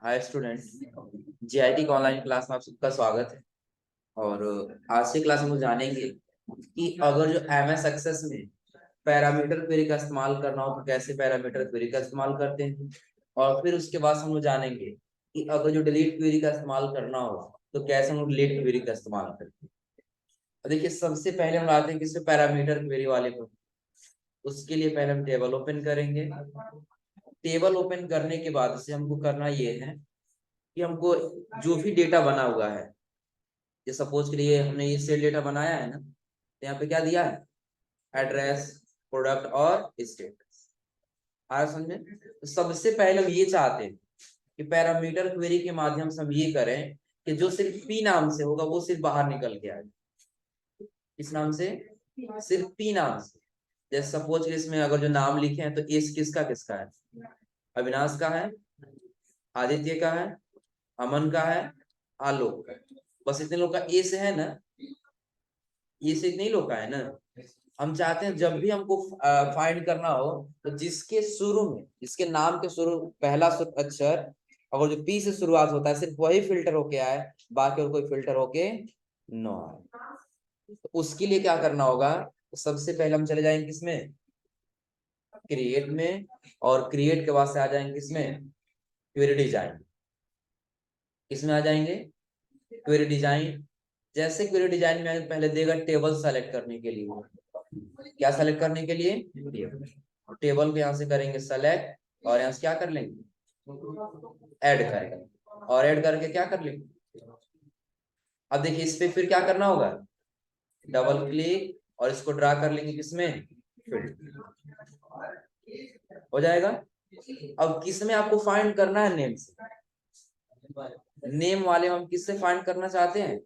Hi student. GIT का online class में आप सबका स्वागत है। और आज की क्लास में हम जानेंगे कि अगर जो एमएस एक्सेस में पैरामीटर क्वेरी का इस्तेमाल करना हो तो कैसे पैरामीटर क्वेरी का इस्तेमाल करते हैं। और फिर उसके बाद हम लोग जानेंगे कि अगर जो डिलीट क्वेरी का इस्तेमाल करना हो तो कैसे हम डिलीट क्वेरी का इस्तेमाल करते हैं। और देखिए, सबसे पहले हम आते हैं किससे, पैरामीटर क्वेरी वाले को। उसके लिए पहले हम टेबल ओपन करेंगे। टेबल ओपन करने के बाद से हमको करना ये है कि हमको जो भी डेटा बना हुआ है, ये सपोज के लिए हमने ये सेल डेटा बनाया है ना, तो यहाँ पे क्या दिया है, एड्रेस, प्रोडक्ट और स्टेटस। आया समझ में? तो सबसे पहले हम ये चाहते हैं कि पैरामीटर क्वेरी के माध्यम से हम ये करें कि जो सिर्फ पी नाम से होगा वो सिर्फ बाहर निकल के आए। किस नाम से? सिर्फ पी नाम से। जैसे सपोज के इसमें अगर जो नाम लिखे हैं तो एस किसका किसका है, अविनाश का है, आदित्य का है, अमन का है, आलोक का है। बस इतने लोग का ए से है ना, ये से इतने ही लोग का है ना। हम चाहते हैं जब भी हमको फाइंड करना हो तो जिसके शुरू में, जिसके नाम के शुरू पहला अक्षर अगर जो पी से शुरुआत होता है सिर्फ वही फिल्टर होके आए, बाकी और कोई फिल्टर होके नो आए। तो उसके लिए क्या करना होगा, तो सबसे पहले हम चले जाएंगे किसमें, क्रिएट में। और क्रिएट के बाद से आ जाएंगे किसमें, क्वेरी डिजाइन। किसमें आ जाएंगे, क्वेरी डिजाइन। जैसे क्वेरी डिजाइन में पहले देगा टेबल सेलेक्ट करने के लिए। क्या सेलेक्ट करने के लिए, टेबल को यहाँ से करेंगे सेलेक्ट और यहाँ से क्या कर लेंगे, ऐड करेंगे। और ऐड करके क्या कर लेंगे, अब देखिए इस पे फिर क्या करना होगा, डबल क्लिक और इसको ड्रा कर लेंगे किसमें, फील्ड। हो जाएगा। अब किसमें आपको फाइंड करना है, नेम से। नेम वाले हम किससे फाइंड करना चाहते हैं,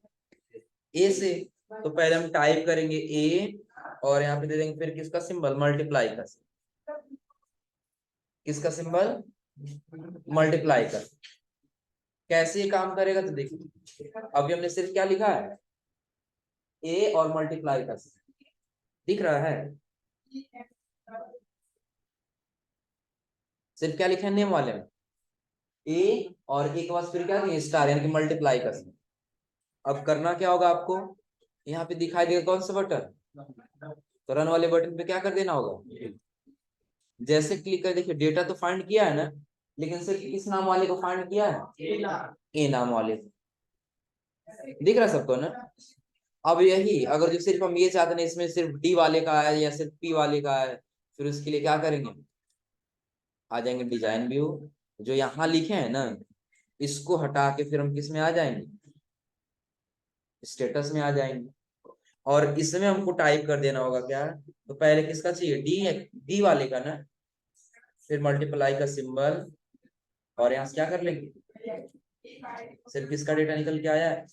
ए से। तो पहले हम टाइप करेंगे ए और यहाँ पे दे देंगे फिर किसका सिंबल, मल्टीप्लाई का। किसका सिंबल, मल्टीप्लाई का। कैसे ये काम करेगा, तो देखिए अभी हमने सिर्फ क्या लिखा है, ए और मल्टीप्लाई का दिख रहा है। सिर्फ क्या लिखा है नेम वाले में, ए और ए के बाद फिर क्या दिए, स्टार, यानी कि मल्टीप्लाई का। अब करना क्या होगा आपको, यहाँ पे दिखाई देगा कौन सा बटन, तो रन वाले बटन पे क्या कर देना होगा। जैसे क्लिक कर, देखिए डेटा तो फाइंड किया है ना, लेकिन सिर्फ किस नाम वाले को फाइंड किया है, ए नाम वाले को। दिख रहा सबको ना। अब यही अगर जो सिर्फ हम ये चाहते हैं इसमें सिर्फ डी वाले का है या सिर्फ पी वाले का है, फिर उसके लिए क्या करेंगे, आ जाएंगे डिजाइन व्यू। जो यहाँ लिखे हैं ना, इसको हटा के फिर हम किस में आ जाएंगे, स्टेटस में आ जाएंगे। और इसमें हमको टाइप कर देना होगा क्या, तो पहले किसका चाहिए, डी, डी वाले का ना। फिर मल्टीप्लाई का सिंबल और यहाँ से क्या कर लेंगे, सिर्फ किसका डेटा निकल के आया है,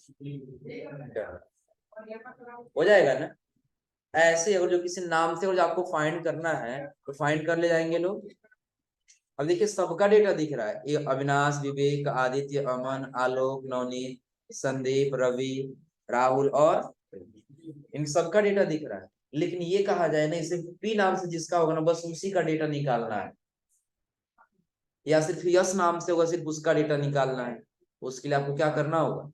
हो जाएगा ना। ऐसे अगर जो किसी नाम से अगर जो आपको फाइंड करना है तो फाइंड कर ले जाएंगे लोग। अब देखिए सबका डेटा दिख रहा है, ये अविनाश, विवेक, आदित्य, अमन, आलोक, नवनीत, संदीप, रवि, राहुल और इन सबका डेटा दिख रहा है। लेकिन ये कहा जाए ना, इसे पी नाम से जिसका होगा ना बस उसी का डेटा निकालना है, या सिर्फ यस नाम से होगा सिर्फ उसका डेटा निकालना है। उसके लिए आपको क्या करना होगा,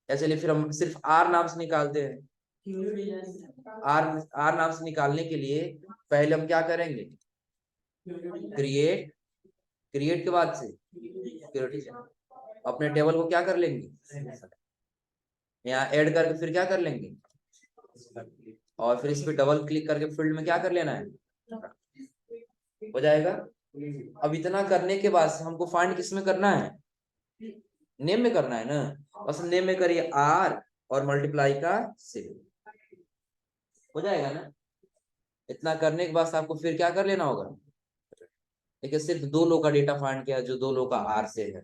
या चलिए फिर हम सिर्फ आर नाम से निकालते हैं। आर आर नाम से निकालने के लिए पहले हम क्या करेंगे, क्रिएट, क्रिएट के बाद से अपने टेबल को क्या कर लेंगे, यहाँ ऐड करके फिर क्या कर लेंगे, और फिर इस पे डबल क्लिक करके फील्ड में क्या कर लेना है, हो जाएगा। अब इतना करने के बाद से हमको फाइंड किस में करना है, नेम में करना है ना। बस नेम में करिए आर और मल्टीप्लाई का सिंबल, हो जाएगा ना। इतना करने के बाद आपको फिर क्या कर लेना होगा, देखिए सिर्फ दो लोग का डेटा फाइंड किया, जो दो लोग का आर से है,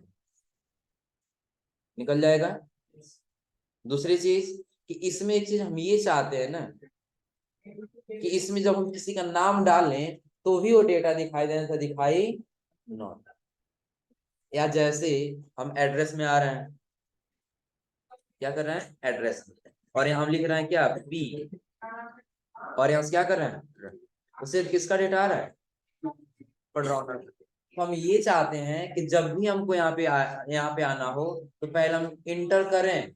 निकल जाएगा। दूसरी चीज कि इसमें एक चीज हम ये चाहते हैं ना, कि इसमें जब हम किसी का नाम डालें तो भी वो डेटा दिखाई देना था, दिखाई नॉट। या जैसे हम एड्रेस में आ रहे हैं, क्या कर रहे हैं, एड्रेस में, और यहाँ हम लिख रहे हैं क्या, पी, और यहाँ से क्या कर रहे हैं, तो सिर्फ किसका डेटा आ रहा है, पढ़ रहा हूँ। तो हम ये चाहते हैं कि जब भी हमको यहाँ पे आना हो तो पहले हम इंटर करें,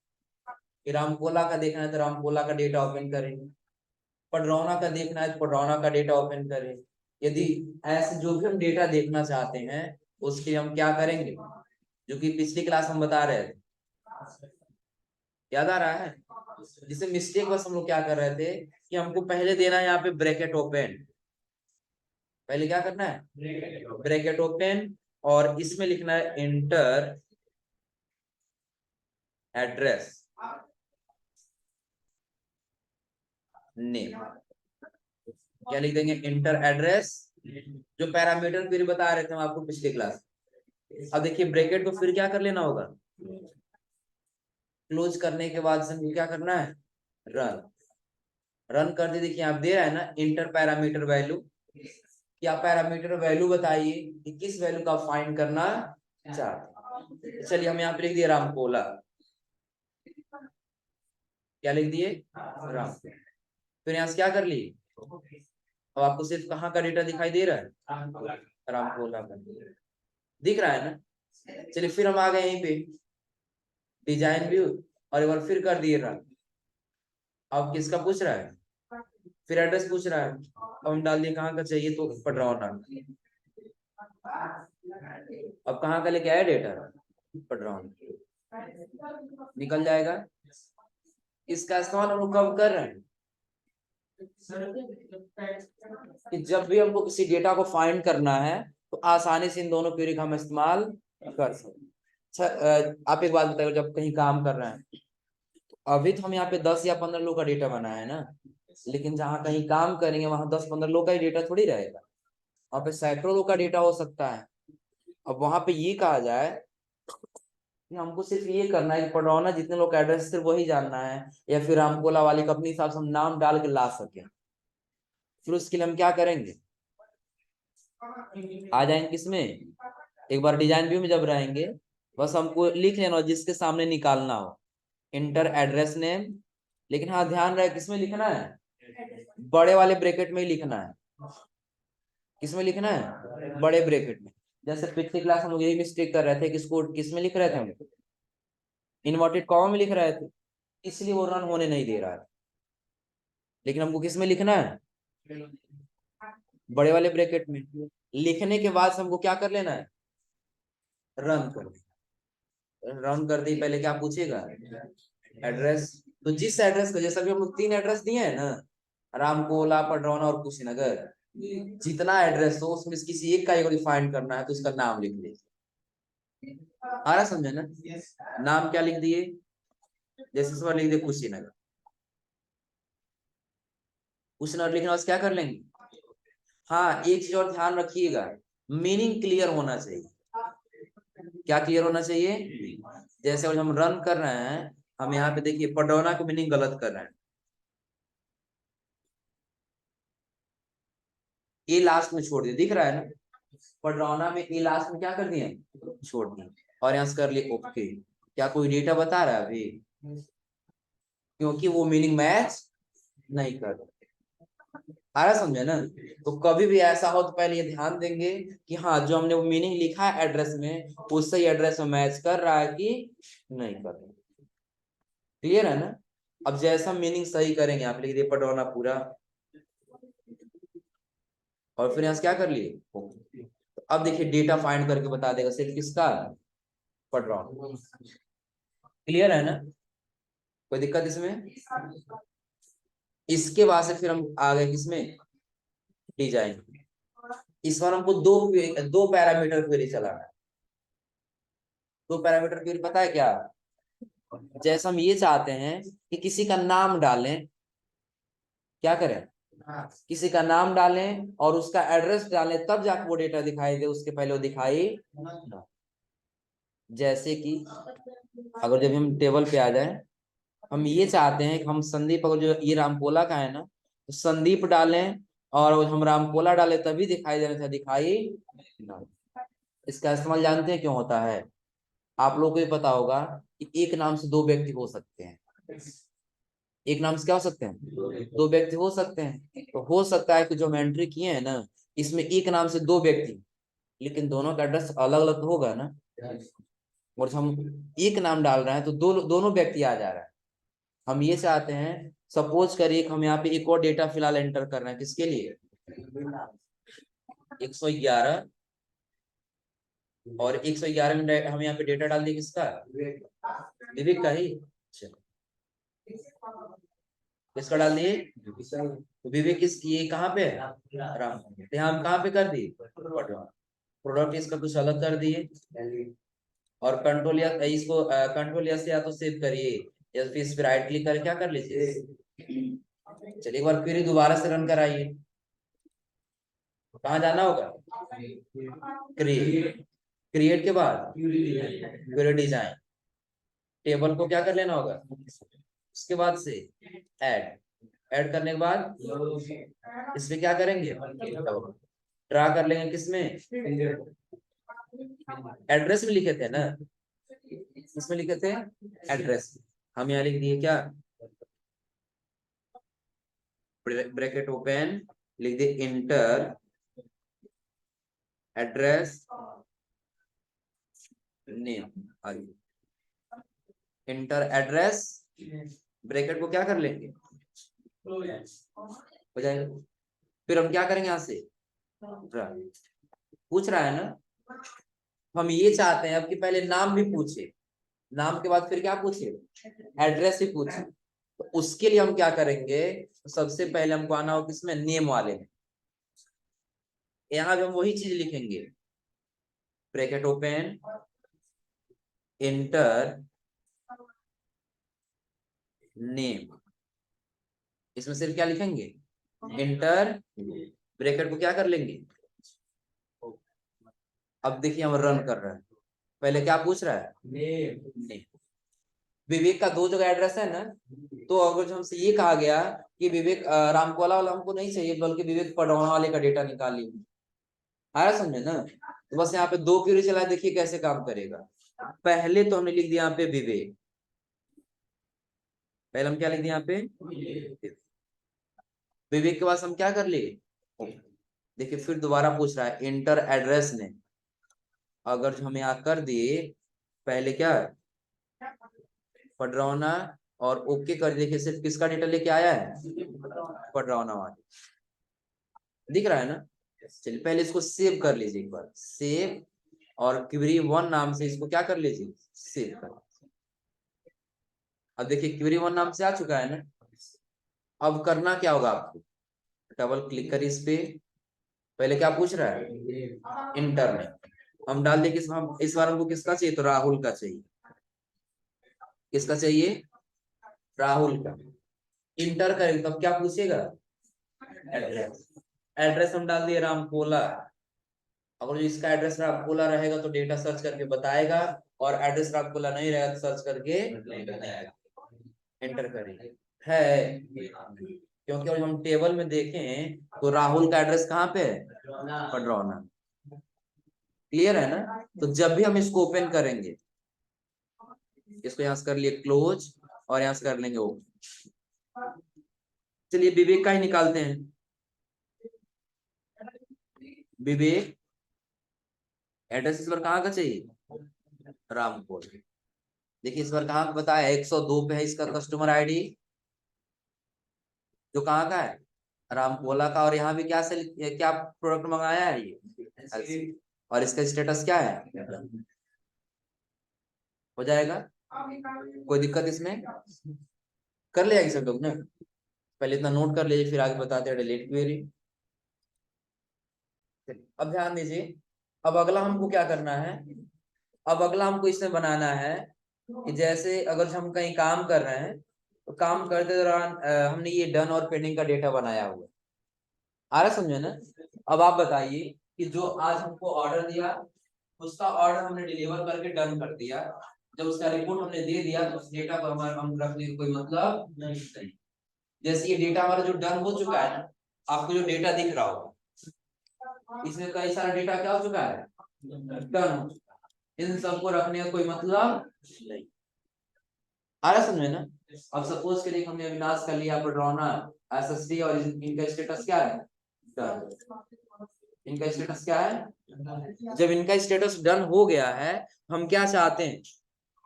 फिर रामकोला का देखना है तो रामकोला का डेटा ओपन करें, पडरौना का देखना है तो पडरौना का डेटा ओपन करें। यदि ऐसे जो भी हम डेटा देखना चाहते हैं उसके लिए हम क्या करेंगे, जो कि पिछली क्लास हम बता रहे थे, याद आ रहा है? जिसे मिस्टेक बस हम लोग क्या कर रहे थे कि हमको पहले देना है यहाँ पे ब्रैकेट ओपन, पहले क्या करना है ब्रैकेट ओपन, और इसमें लिखना है इंटर एड्रेस नेम। क्या लिख देंगे, इंटर एड्रेस, जो पैरामीटर फिर बता रहे थे हम आपको पिछली क्लास। अब देखिए ब्रैकेट को फिर क्या कर लेना होगा, क्लोज करने के बाद से क्या करना है, रन। रन कर दे, देखिए आप दे रहा है ना इंटर पैरामीटर वैल्यू, क्या पैरामीटर वैल्यू बताइए कि किस वैल्यू का फाइंड करना चाहते हैं। चलिए हम यहाँ पे लिख दिए रामकोला, क्या लिख दिए राम, फिर यहाँ से क्या कर लिए, अब आपको सिर्फ कहाँ का डेटा दिखाई दे रहा है, रामकोला का दिख रहा है ना। चलिए फिर हम आ गए यहीं पे डिजाइन व्यू, और एक बार फिर कर दिए रन। अब किसका पूछ रहा है, फिर एड्रेस पूछ रहा है, अब हम डाल दिए कहाँ का चाहिए तो पडरौना। अब कहाँ का लेके आया डेटा, पडरौना, निकल जाएगा। इसका इस्तेमाल हम लोग कब कर रहे हैं, कि जब भी हमको किसी डेटा को फाइंड करना है तो आसानी से इन दोनों क्वेरी का हम इस्तेमाल कर सकते हैं। अच्छा, आप एक बात बताइए, जब कहीं काम कर रहे हैं तो अभी तो हम यहाँ पे 10 या 15 लोग का डेटा बनाया है ना, लेकिन जहाँ कहीं काम करेंगे वहां 10-15 लोग का ही डेटा थोड़ी रहेगा, वहां पे सैकड़ों लोग का डेटा हो सकता है। अब वहां पे ये कहा जाए कि हमको सिर्फ ये करना है कि पडरौना जितने लोग का एड्रेस सिर्फ वही जानना है, या फिर रामकोला वाले का अपने हिसाब से हम नाम डाल के ला सके। फिर उसके लिए हम क्या करेंगे, आ जाएंगे किसमें, एक बार डिजाइन व्यू में जब रहेंगे, बस हमको लिख लेना जिसके सामने निकालना हो, इंटर एड्रेस नेम। लेकिन हाँ ध्यान रहे किसमें लिखना है, बड़े वाले ब्रैकेट में ही लिखना है। किसमें लिखना है, बड़े ब्रैकेट में। जैसे पिछली क्लास हम लोग यही मिस्टेक कर रहे थे कि इसको किसमें लिख रहे थे हम, इन्वर्टेड कॉमा में लिख रहे थे, इसलिए वो रन होने नहीं दे रहा है। लेकिन हमको किसमें लिखना है, बड़े वाले ब्रैकेट में। लिखने के बाद हमको क्या कर लेना है, रन कर देना। रन कर दी, पहले क्या पूछेगा, एड्रेस। तो जिस एड्रेस को, जैसा भी हम लोग 3 एड्रेस दिए है ना, रामकोला, पडरौना और कुशीनगर, जितना एड्रेस हो उसमें से किसी एक का यदि फाइंड करना है तो उसका नाम लिख दीजिए। आ रहा समझे ना, नाम क्या लिख दिए, जैसे इस बार लिख दिए कुशीनगर। कुशीनगर लिखने बाद क्या कर लेंगे, हाँ एक चीज और ध्यान रखिएगा, मीनिंग क्लियर होना चाहिए। क्या क्लियर होना चाहिए, जैसे हम रन कर रहे हैं, हम यहाँ पे देखिए पडरौना की मीनिंग गलत कर रहे हैं, ए लास्ट में छोड़ दिया, दिख रहा है ना, पडरौना में ए लास्ट में क्या कर दिए, छोड़ दिए, और यहाँ से कर लिए ओके। क्या कोई डेटा बता रहा है अभी, क्योंकि वो मीनिंग मैच नहीं कर रहा। आ रहा समझे ना। तो कभी भी ऐसा हो तो पहले ये ध्यान देंगे कि हाँ जो हमने वो मीनिंग लिखा है एड्रेस में, उससे ही एड्रेस में मैच कर रहा है कि नहीं कर रहा। क्लियर है ना। अब जैसा मीनिंग सही करेंगे, आप लिख दिए पडरौना पूरा, और फिर यहाँ से क्या कर लिए, तो अब देखिए डेटा फाइंड करके बता देगा सिर्फ किसका, पडरौना। क्लियर है ना, कोई दिक्कत इसमें। इसके बाद से फिर हम आ गए किसमें, डिजाइन। इस बार हमको दो पैरामीटर क्वेरी चलाना है। दो पैरामीटर क्वेरी पता है क्या, जैसे हम ये चाहते हैं कि किसी का नाम डालें, क्या करें, किसी का नाम डालें और उसका एड्रेस डालें, तब जाकर वो डेटा दिखाई दे, उसके पहले वो दिखाई ना। जैसे कि अगर जब हम टेबल पे आ जाए, हम ये चाहते हैं कि हम संदीप, अगर जो ये रामकोला का है ना, तो संदीप डालें और हम रामकोला डालें तभी दिखाई देना था, दिखाई ना। इसका इस्तेमाल जानते हैं क्यों होता है, आप लोगों को ये पता होगा कि एक नाम से 2 व्यक्ति हो सकते हैं। एक नाम से क्या हो सकते हैं, 2 व्यक्ति हो सकते हैं। तो हो सकता है कि जो हम एंट्री किए हैं ना, इसमें एक नाम से 2 व्यक्ति, लेकिन दोनों का एड्रेस अलग अलग होगा ना। और हम एक नाम डाल रहे हैं तो दोनों व्यक्ति आ जा रहा है। हम ये चाहते हैं, सपोज करिए कि हम यहाँ पे एक और डेटा फिलहाल एंटर कर रहे हैं, किसके लिए 111, और 111 में हम यहाँ पे डेटा डाल दिए किसका, विवेक का ही। चलो, किसका डाल दिए, तो विवेक किस, ये कहाँ पे है, राम, तो हम कहाँ पे कर दिए, प्रोडक्ट इसका कुछ अलग कर दिए, और कंट्रोल या इसको कंट्रोल या से या तो सेव करिए, या फिर इस पे राइट क्लिक करके क्या कर लीजिए। चलिए एक बार फिर दोबारा से रन कराइए। कहाँ जाना होगा, क्रिएट, क्रिएट के बाद क्वेरी डिजाइन, टेबल को क्या कर लेना होगा, उसके बाद से ऐड, ऐड करने के बाद इसमें क्या करेंगे, ड्रा कर लेंगे, किसमें, एड्रेस में लिखे थे ना, इसमें लिखे थे एड्रेस, हम यहाँ लिख दिए क्या, ब्रैकेट ओपन, लिख दिए inter address name, inter address, bracket को क्या कर लेंगे, हो जाएगा। फिर हम क्या करेंगे, यहाँ से पूछ रहा है ना, हम ये चाहते हैं अब कि पहले नाम भी पूछे, नाम के बाद फिर क्या पूछे, एड्रेस भी पूछे। तो उसके लिए हम क्या करेंगे, सबसे पहले हमको आना हो किसमें, नेम वाले में। यहाँ भी हम वही चीज लिखेंगे, ब्रैकेट ओपन इंटर नेम, इसमें सिर्फ क्या लिखेंगे, इंटर, ब्रैकेट को क्या कर लेंगे। अब देखिए हम रन कर रहे हैं, पहले क्या पूछ रहा है, नेम। विवेक का दो जगह एड्रेस है ना, तो अगर हमसे ये कहा गया कि विवेक रामकोला वाला हमको नहीं चाहिए, बल्कि विवेक पडौना वाले का डेटा निकालिए, आया समझे ना। तो बस यहाँ पे दो क्वेरी चला, देखिए कैसे काम करेगा। पहले तो हमने लिख दिया यहाँ पे विवेक, पहले हम क्या लिख दिया यहाँ पे, विवेक के पास हम क्या कर लिए, देखिए फिर दोबारा पूछ रहा है इंटर एड्रेस ने, अगर हम यहाँ कर दिए, पहले क्या पडरौना और ओके कर, देखिए सिर्फ किसका डेटा लेके आया है, पडरौना वाले, दिख रहा है ना। चलिए पहले इसको सेव कर लीजिए एक बार, सेव, और क्वेरी 1 नाम से इसको क्या कर लीजिए, सेव कर। अब देखिए क्वेरी 1 नाम से आ चुका है ना। अब करना क्या होगा आपको, डबल क्लिक करिए इस पे, पहले क्या पूछ रहा है, इंटर में हम डाल दे किस, हम इस बार हमको किसका चाहिए, तो राहुल का चाहिए, किसका चाहिए, राहुल का। इंटर करेंगे तब क्या पूछेगा, एड्रेस, एड्रेस हम डाल दिए रामकोला, अगर जो इसका एड्रेस रामकोला रहेगा तो डेटा सर्च करके बताएगा, और एड्रेस रामकोला नहीं रहेगा तो सर्च करके एंटर करेंगे, है, क्योंकि अगर हम टेबल में देखें तो राहुल का एड्रेस कहाँ पे है, पडरौना, क्लियर है ना। तो जब भी हम इसको ओपन करेंगे, इसको यहाँ से कर लिए क्लोज, और यहाँ से कर लेंगे ओपन। चलिए विवेक का ही निकालते हैं, विवेक एड्रेस इस बार कहाँ का चाहिए, रामपुर। देखिए इस बार कहाँ बताया, 102 पे है इसका कस्टमर आईडी, जो कहाँ का है, रामकोला का, और यहाँ भी क्या से क्या प्रोडक्ट मंगाया है ये, और इसका स्टेटस क्या है, हो जाएगा, कोई दिक्कत इसमें, कर लिया सब लोग ना, पहले इतना नोट कर लीजिए, फिर आगे बताते हैं डिलीट क्वेरी। अब ध्यान दीजिए, अब अगला हमको क्या करना है, अब अगला हमको इसमें बनाना है कि जैसे अगर हम कहीं काम कर रहे हैं, तो काम करते दौरान हमने ये डन और पेंडिंग का डेटा बनाया हुआ, आ रहा समझे ना। अब आप बताइए कि जो आज हमको ऑर्डर दिया, उसका ऑर्डर हमने डिलीवर करके डन कर दिया, जब उसका रिपोर्ट हमने दे दिया तो उस डेटा को हमारे हम रखने का कोई मतलब नहीं। जैसे ये डेटा हमारा जो डन हो चुका है ना, आपको जो डेटा दिख रहा होगा, इसमें कई सारा डेटा क्या हो चुका है, डन हो चुका है, इन सबको रखने का कोई मतलब नहीं, आ रहा समझे ना। अब सपोज करिए हमने अविनाश कर लिया, पडरौना, एसएसटी, और इनका स्टेटस क्या है, डन। इनका स्टेटस क्या है? जब इनका स्टेटस डन हो गया है, हम क्या चाहते हैं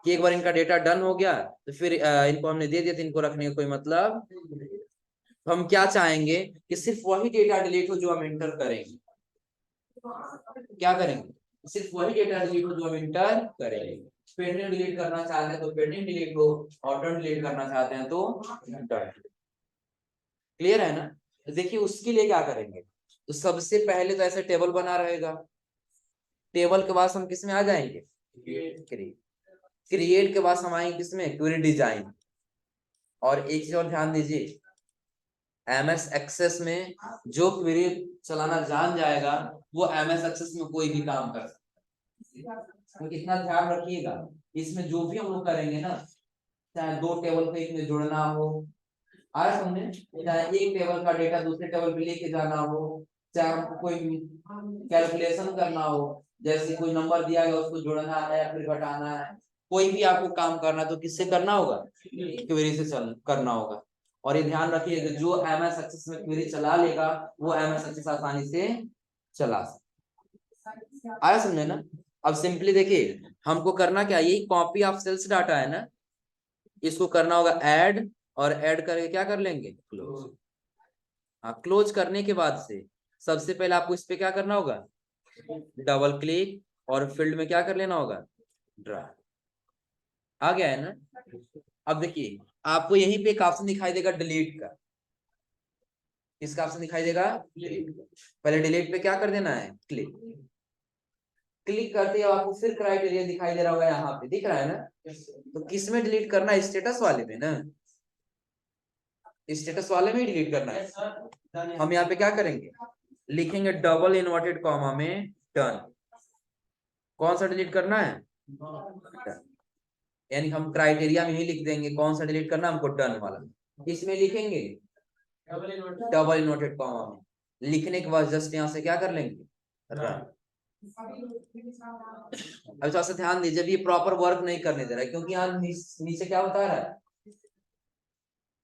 कि एक बार इनका डेटा डन हो गया तो फिर इनको हमने दे दिया तो इनको रखने का कोई मतलब, तो हम क्या चाहेंगे कि सिर्फ वही डेटा डिलीट हो जो हम इंटर करेंगे। क्या करेंगे? सिर्फ वही डेटा डिलीट हो जो हम इंटर करेंगे। पेंडिंग डिलीट करना चाहते हैं तो पेंडिंग डिलीट हो, और डन डिलीट करना चाहते हैं तो डन। क्लियर है ना? तो देखिए उसके लिए क्या करेंगे, तो सबसे पहले तो ऐसे टेबल बना रहेगा। टेबल के बाद हम किस में आ जाएंगे? क्रिएट। क्रिएट के बाद हम आएंगे किसमें? Query design. और एक चीज और ध्यान दीजिए, एमएस एक्सेस में जो क्वेरी चलाना जान जाएगा वो एमएस एक्सेस में कोई भी काम कर सकता है। तो कितना ध्यान रखिएगा, इसमें जो भी हम लोग करेंगे ना, चाहे दो टेबल को एक में जोड़ना हो, आज हमने चाहे एक टेबल का डेटा दूसरे टेबल पे लेके जाना हो, चाहे हमको कोई कैलकुलेशन करना हो, जैसे कोई नंबर दिया गया उसको जोड़ना है या फिर घटाना है, कोई भी आपको काम करना है तो किससे करना होगा? क्वेरी से चल करना होगा। और ये ध्यान रखिए कि जो एमएस एक्सेस में क्वेरी चला लेगा वो एमएस एक्सेस आसानी से चला सकता। आया समझे ना? अब सिंपली देखिए हमको करना क्या, यही कॉपी ऑफ सेल्स डाटा है ना, इसको करना होगा ऐड, और ऐड करके क्या कर लेंगे? क्लोज। हाँ, क्लोज करने के बाद से सबसे पहले आपको इस पे क्या करना होगा? डबल क्लिक, और फील्ड में क्या कर लेना होगा? ड्रा। आ गया है ना? अब देखिए आपको यहीं पे एक ऑप्शन दिखाई देगा डिलीट का। किसका ऑप्शन दिखाई देगा? डिलीट। पहले डिलीट पे क्या कर देना है? क्लिक। क्लिक करते ही आपको फिर क्राइटेरिया दिखाई दे रहा होगा, यहाँ पे दिख रहा है ना? तो किस में डिलीट करना है? स्टेटस वाले में ना, स्टेटस वाले में डिलीट करना है। हम यहाँ पे क्या करेंगे? लिखेंगे डबल इन्वर्टेड कॉमा में डन। कौन सा डिलीट करना है? डन। यानी हम क्राइटेरिया में ही लिख देंगे कौन सा डिलीट करना हमको, डन वाला। इसमें लिखेंगे डबल इन्वर्टेड कॉमा में, लिखने के बाद जस्ट यहाँ से क्या कर लेंगे? रन। अब थोड़ा सा ध्यान दीजिए, जब ये प्रॉपर वर्क नहीं करने दे रहा है, क्योंकि यहाँ नीचे क्या बता रहा है?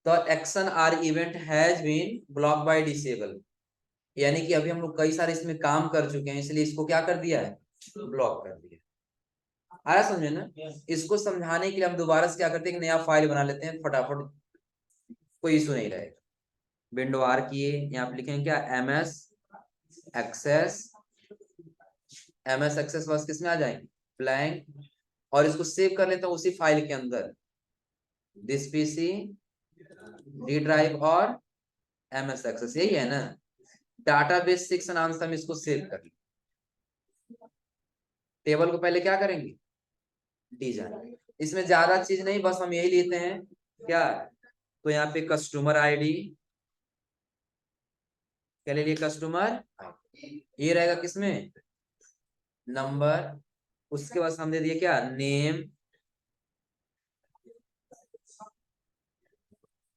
The action or event has been block by disable, यानी कि अभी हम लोग कई सारे इसमें काम कर चुके हैं, इसलिए इसको क्या कर दिया है? ब्लॉक कर दिया। आया समझे ना? इसको समझाने के लिए हम दोबारा से क्या करते हैं, एक नया फाइल बना लेते हैं फटाफट, कोई इशू नहीं रहेगा। विंडो आर किए, यहाँ पे लिखेंगे क्या? MS access. एमएस एक्सेस बस किसमें आ जाएंगे? ब्लैंक। और इसको सेव कर लेते हैं उसी फाइल के अंदर, दिस पीसी, डी ड्राइव और एमएस एक्सेस, यही है ना? डाटाबेस 6 नाम से हम इसको सेव कर लें। टेबल को पहले क्या करेंगे? डिजाइन। इसमें ज्यादा चीज नहीं, बस हम यही लेते हैं क्या, तो यहाँ पे कस्टमर आईडी, क्या ले लिए? कस्टमर ये रहेगा किसमें? नंबर। उसके बाद हम दे दिए क्या? नेम।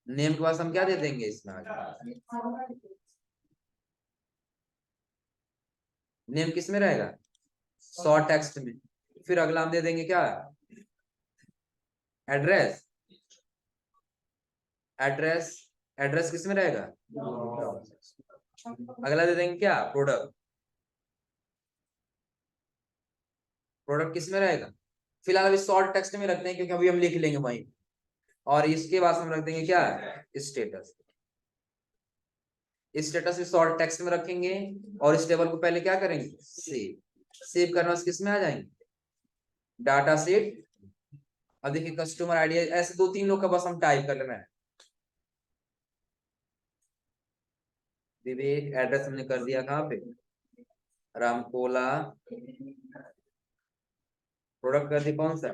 नेम के बाद हम क्या दे देंगे इसमें? नेम किस में रहेगा? शॉर्ट टेक्स्ट में। फिर अगला हम दे देंगे क्या? एड्रेस। एड्रेस, एड्रेस किस में रहेगा? अगला दे देंगे क्या? प्रोडक्ट। प्रोडक्ट किस में रहेगा? फिलहाल अभी शॉर्ट टेक्स्ट में रखते हैं क्योंकि अभी हम लिख लेंगे वहीं। और इसके बाद हम रख देंगे क्या? स्टेटस। स्टेटस भी शॉर्ट टेक्स्ट में रखेंगे, और इस टेबल को पहले क्या करेंगे? सेव। सेव करना किस में आ जाएंगे? Data set. अब देखिए कस्टमर आईडी, ऐसे दो तीन लोग का बस हम टाइप कर लेना है। विवेक, एड्रेस हमने कर दिया कहाँ पे? रामकोला। प्रोडक्ट कर दिया कौन सा?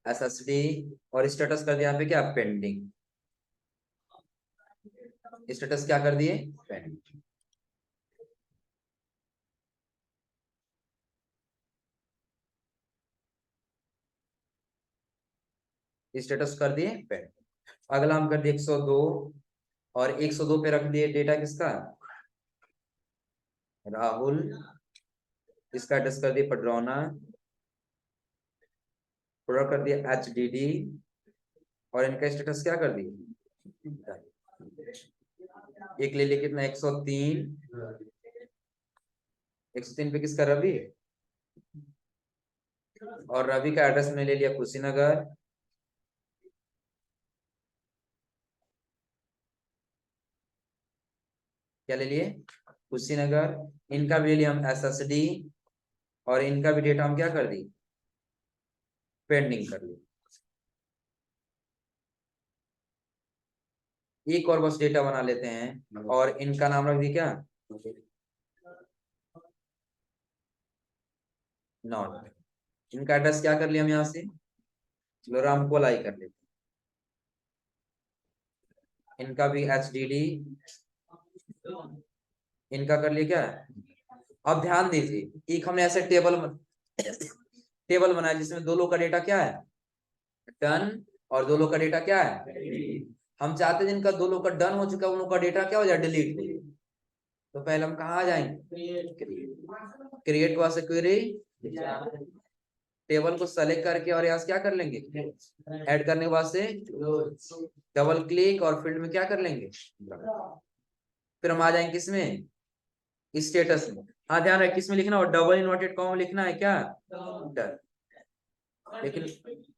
एसएसडी। और स्टेटस कर दिया यहाँ पे क्या? पेंडिंग। स्टेटस क्या कर दिए? पेंडिंग। स्टेटस कर दिए पेंडिंग। अगला हम कर दिए 102, और 102 पे रख दिए डेटा किसका? राहुल। इसका एड्रेस कर दिए पडरौना। प्रोडक्ट कर दिया HDD, और इनका स्टेटस क्या कर दिए? एक ले लिए कितना? 103, 103 पे किसका, रवि, और रवि का एड्रेस मैंने ले लिया कुशीनगर। क्या ले लिए, कुशीनगर। इनका भी ले लिया हम SSD, और इनका भी डेटा हम क्या कर दी, पेंडिंग कर ली। एक और बस डेटा बना लेते हैं, और इनका नाम रख दी क्या, नॉट। इनका एड्रेस क्या कर लिया हम यहाँ से, चलो राम को लाई कर लेते हैं। इनका भी HDD, इनका कर लिया क्या। अब ध्यान दीजिए, एक हमने ऐसे टेबल बनाया जिसमें दो लोग का डेटा क्या है, डन, और दो लोग का डेटा क्या है। हम चाहते हैं जिनका दो लोग का डन हो चुका है उन लोग का डेटा क्या हो जाए, डिलीट हो जाए। तो पहले हम कहाँ जाएंगे, क्रिएट हुआ से क्वेरी, टेबल को सेलेक्ट करके और यहाँ से क्या कर लेंगे, ऐड करने के बाद से डबल क्लिक, और फील्ड में क्या कर लेंगे, फिर हम आ जाएंगे किसमें, स्टेटस में। हाँ ध्यान रहे किसमें लिखना, और डबल इन्वर्टेड कॉमा लिखना है क्या, डन। लेकिन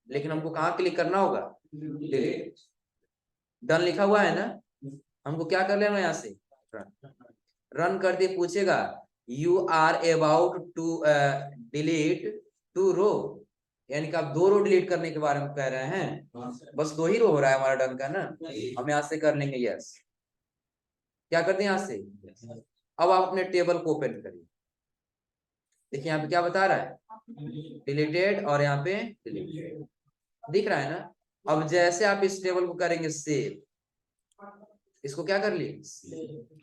लेकिन हमको कहाँ क्लिक करना होगा, डिलीट। डन लिखा हुआ है ना, हमको क्या कर लेना यहाँ से, रन कर दिए, पूछेगा you are about to delete 2 row, यानी कि आप 2 रो डिलीट करने के बारे में कह रहे हैं। बस 2 ही रो हो रहा है हमारा डन का ना, हम यहाँ से कर लेंगे यस। क्या कर दें यहाँ से, अब आप अपने टेबल को ओपन करिए। देखिए यहाँ पे क्या बता रहा है, डिलीटेड, और यहाँ पे डिलीटेड दिख रहा है ना। अब जैसे आप इस टेबल को करेंगे सेव, इसको क्या कर लिए,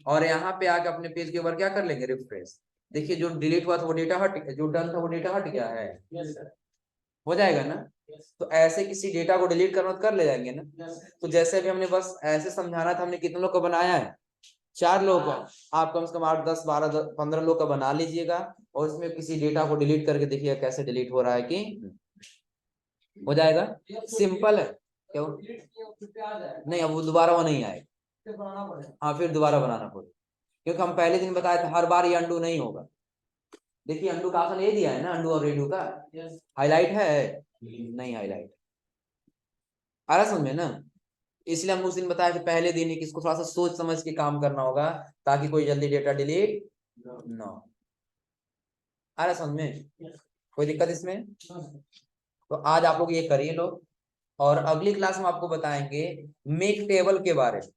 और यहाँ पे आके अपने पेज के ऊपर क्या कर लेंगे, रिफ्रेश। देखिए जो डिलीट हुआ था वो डेटा हट, जो डन था वो डेटा हट गया है, हो जाएगा ना। तो ऐसे किसी डेटा को डिलीट करना तो कर ले जाएंगे ना। तो जैसे भी हमने बस ऐसे समझाना था, हमने कितने लोग को बनाया है, 4 लोगों का। आप कम से कम 8 10 12 15 लोग का बना लीजिएगा, और उसमें किसी डेटा को डिलीट करके देखिएगा कैसे डिलीट हो रहा है कि हो जाएगा। सिंपल है क्यों, नहीं अब वो दोबारा वो नहीं आएगा, हाँ फिर दोबारा बनाना पड़ेगा, क्योंकि हम पहले दिन बताए थे हर बार ये अंडू नहीं होगा। देखिए अंडू का ऑप्शन ये दिया है ना, अंडू और रेडू का, हाईलाइट है, नहीं हाईलाइट आ रहा समझ में ना। इसलिए हम उस दिन बताया कि पहले दिन ही किसको थोड़ा सा सोच समझ के काम करना होगा, ताकि कोई जल्दी डेटा डिलीट ना हो। आ रहा समझ में, कोई दिक्कत इसमें। तो आज आप लोग ये करिए लोग, और अगली क्लास में आपको बताएंगे मेक टेबल के बारे में।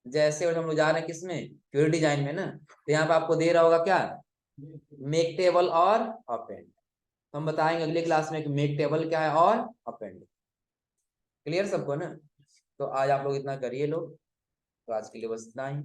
जैसे हम लोग जा रहे हैं किसमें, क्वेरी डिजाइन में ना, तो यहाँ पे आपको दे रहा होगा क्या, मेक टेबल और अपेंड। हम बताएंगे अगली क्लास में कि मेक टेबल क्या है और अपेंड। क्लियर सबको ना। तो आज आप लोग इतना करिए लोग, तो आज के लिए बस इतना ही।